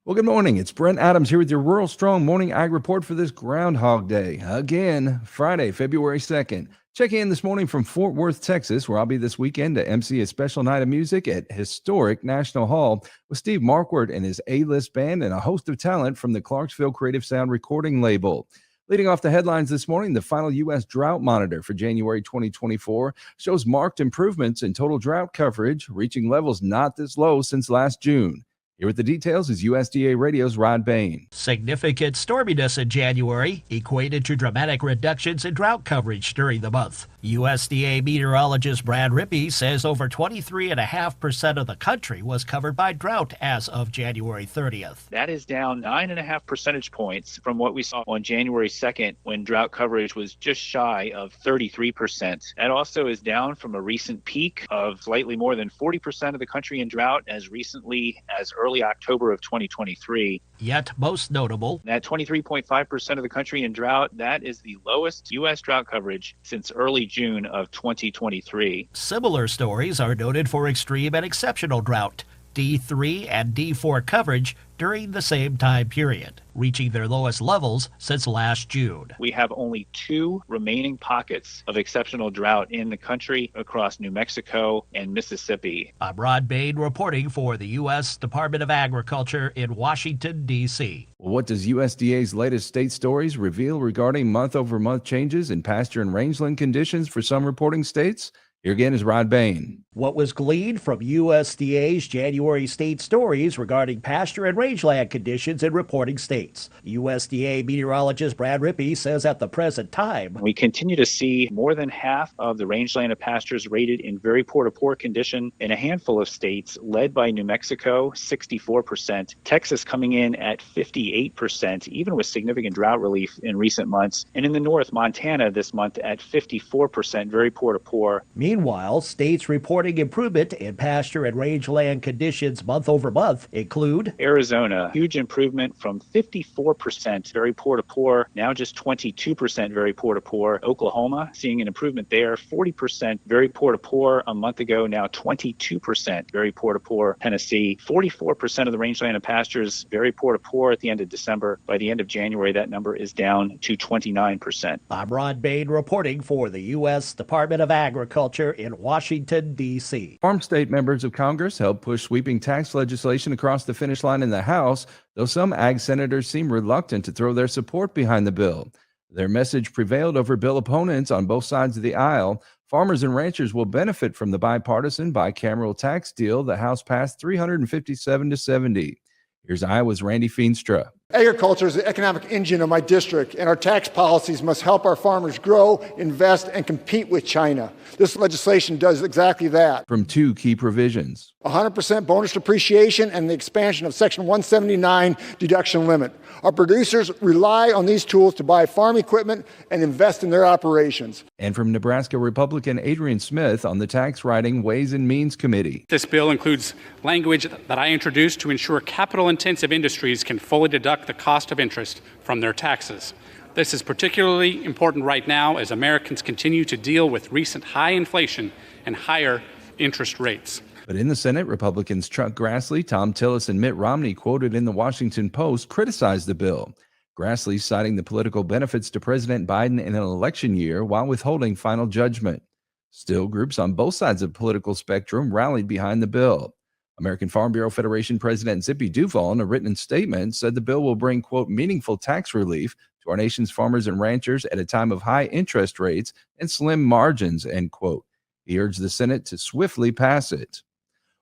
Well, good morning. It's Brent Adams here with your Rural Strong Morning Ag Report for this Groundhog Day. Again, Friday, February 2nd. Checking in this morning from Fort Worth, Texas, where I'll be this weekend to MC a special night of music at historic National Hall with Steve Marquardt and his A-list band and a host of talent from the Clarksville Creative Sound recording label. Leading off the headlines this morning, the final U.S. drought monitor for January 2024 shows marked improvements in total drought coverage, reaching levels not this low since last June. Here with the details is USDA Radio's Rod Bain. Significant storminess in January equated to dramatic reductions in drought coverage during the month. USDA meteorologist Brad Rippey says over 23.5% of the country was covered by drought as of January 30th. That is down 9.5 percentage points from what we saw on January 2nd when drought coverage was just shy of 33%. That also is down from a recent peak of slightly more than 40% of the country in drought as recently as early October of 2023. Yet most notable, that 23.5% of the country in drought, that is the lowest U.S. drought coverage since early June of 2023. Similar stories are noted for extreme and exceptional drought, D3 and D4 coverage during the same time period, reaching their lowest levels since last June. We have only 2 remaining pockets of exceptional drought in the country across New Mexico and Mississippi. I'm Rod Bain reporting for the U.S. Department of Agriculture in Washington, D.C. Well, what does USDA's latest state stories reveal regarding month-over-month changes in pasture and rangeland conditions for some reporting states? Here again is Rod Bain. What was gleaned from USDA's January state stories regarding pasture and rangeland conditions in reporting states. USDA meteorologist Brad Rippey says at the present time, we continue to see more than half of the rangeland of pastures rated in very poor to poor condition in a handful of states, led by New Mexico, 64%, Texas coming in at 58%, even with significant drought relief in recent months, and in the north, Montana this month at 54%, very poor to poor. Meanwhile, states reporting improvement in pasture and rangeland conditions month over month include Arizona, huge improvement from 54% very poor to poor, now just 22% very poor to poor. Oklahoma, seeing an improvement there, 40% very poor to poor a month ago, now 22% very poor to poor. Tennessee, 44% of the rangeland and pastures very poor to poor at the end of December. By the end of January, that number is down to 29%. I'm Rod Bain reporting for the U.S. Department of Agriculture in Washington, D.C. Farm state members of Congress helped push sweeping tax legislation across the finish line in the House, though some ag senators seem reluctant to throw their support behind the bill. Their message prevailed over bill opponents on both sides of the aisle. Farmers and ranchers will benefit from the bipartisan bicameral tax deal the House passed 357 to 70. Here's Iowa's Randy Feenstra. Agriculture is the economic engine of my district, and our tax policies must help our farmers grow, invest, and compete with China. This legislation does exactly that. From 2 key provisions: 100% bonus depreciation and the expansion of Section 179 deduction limit. Our producers rely on these tools to buy farm equipment and invest in their operations. And from Nebraska Republican Adrian Smith on the Tax Writing Ways and Means Committee. This bill includes language that I introduced to ensure capital-intensive industries can fully deduct the cost of interest from their taxes. This is particularly important right now as Americans continue to deal with recent high inflation and higher interest rates. But in the Senate, Republicans Chuck Grassley, Thom Tillis, and Mitt Romney, quoted in the Washington Post, criticized the bill. Grassley citing the political benefits to President Biden in an election year while withholding final judgment. Still, groups on both sides of the political spectrum rallied behind the bill. American Farm Bureau Federation President Zippy Duvall, in a written statement, said the bill will bring, quote, meaningful tax relief to our nation's farmers and ranchers at a time of high interest rates and slim margins, end quote. He urged the Senate to swiftly pass it.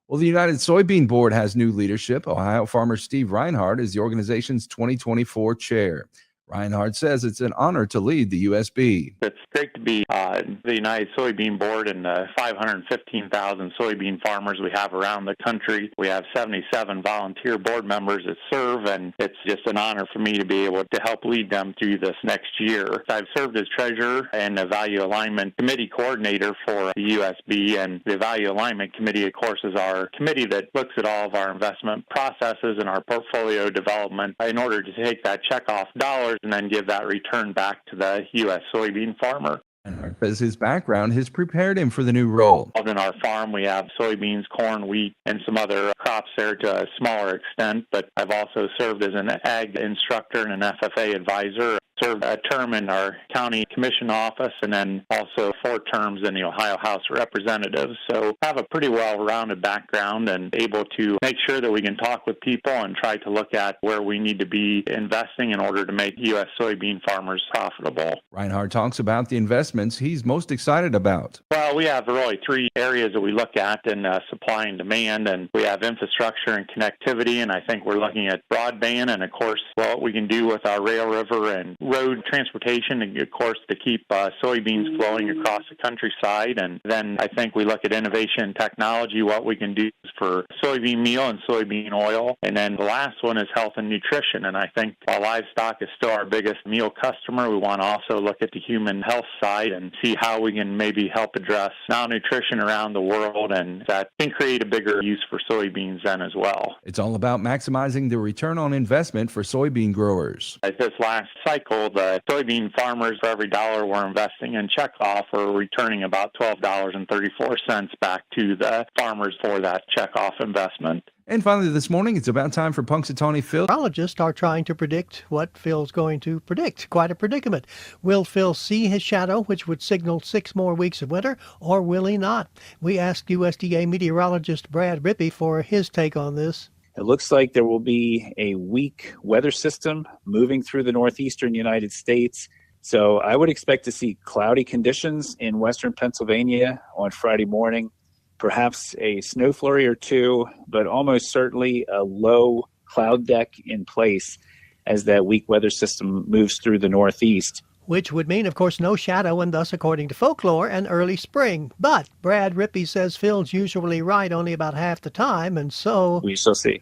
Well, the United Soybean Board has new leadership. Ohio farmer Steve Reinhardt is the organization's 2024 chair. Reinhardt says it's an honor to lead the USB. It's great to be the United Soybean Board and the 515,000 soybean farmers we have around the country. We have 77 volunteer board members that serve, and it's just an honor for me to be able to help lead them through this next year. I've served as treasurer and the Value Alignment Committee coordinator for the USB, and the Value Alignment Committee, of course, is our committee that looks at all of our investment processes and our portfolio development in order to take that checkoff dollars and then give that return back to the U.S. soybean farmer. Reinhardt says his background has prepared him for the new role. In our farm, we have soybeans, corn, wheat, and some other crops there to a smaller extent, but I've also served as an ag instructor and an FFA advisor. Served a term in our county commission office and then also 4 terms in the Ohio House of Representatives. So I have a pretty well-rounded background and able to make sure that we can talk with people and try to look at where we need to be investing in order to make U.S. soybean farmers profitable. Reinhardt talks about the investments he's most excited about. Well, we have really 3 areas that we look at in supply and demand, and we have infrastructure and connectivity, and I think we're looking at broadband and, of course, what we can do with our rail, river, and road transportation, and of course to keep soybeans flowing across the countryside. And then I think we look at innovation and technology, what we can do for soybean meal and soybean oil. And then the last one is health and nutrition. And I think while livestock is still our biggest meal customer, we want to also look at the human health side and see how we can maybe help address malnutrition around the world, and that can create a bigger use for soybeans then as well. It's all about maximizing the return on investment for soybean growers. At this last cycle, the soybean farmers, for every dollar we're investing in checkoff, are returning about $12.34 back to the farmers for that checkoff investment. And finally this morning, it's about time for Punxsutawney Phil. Meteorologists are trying to predict what Phil's going to predict. Quite a predicament. Will Phil see his shadow, which would signal 6 more weeks of winter, or will he not? We asked USDA meteorologist Brad Rippey for his take on this. It looks like there will be a weak weather system moving through the northeastern United States. So I would expect to see cloudy conditions in western Pennsylvania on Friday morning, perhaps a snow flurry or 2, but almost certainly a low cloud deck in place as that weak weather system moves through the northeast. Which would mean, of course, no shadow and thus, according to folklore, an early spring. But Brad Rippey says Phil's usually right only about half the time, and so... We shall see.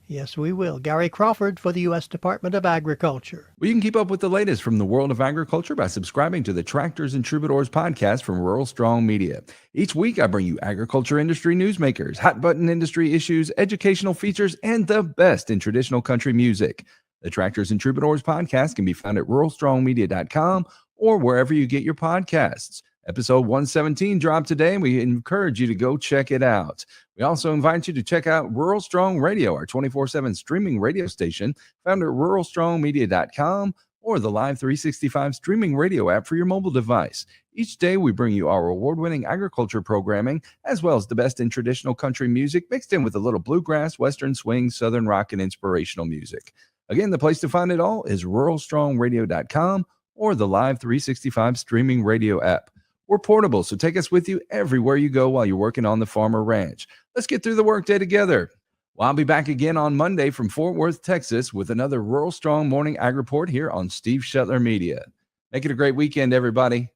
Yes, we will. Gary Crawford for the U.S. Department of Agriculture. Well, you can keep up with the latest from the world of agriculture by subscribing to the Tractors and Troubadours podcast from Rural Strong Media. Each week, I bring you agriculture industry newsmakers, hot-button industry issues, educational features, and the best in traditional country music. The Tractors and Troubadours podcast can be found at ruralstrongmedia.com or wherever you get your podcasts. Episode 117 dropped today, and we encourage you to go check it out. We also invite you to check out Rural Strong Radio, our 24/7 streaming radio station, found at ruralstrongmedia.com or the Live 365 streaming radio app for your mobile device. Each day, we bring you our award-winning agriculture programming, as well as the best in traditional country music, mixed in with a little bluegrass, western swing, southern rock, and inspirational music. Again, the place to find it all is ruralstrongradio.com or the Live 365 streaming radio app. We're portable, so take us with you everywhere you go while you're working on the farm or ranch. Let's get through the workday together. Well, I'll be back again on Monday from Fort Worth, Texas, with another Rural Strong Morning Ag Report here on Steve Shetler Media. Make it a great weekend, everybody.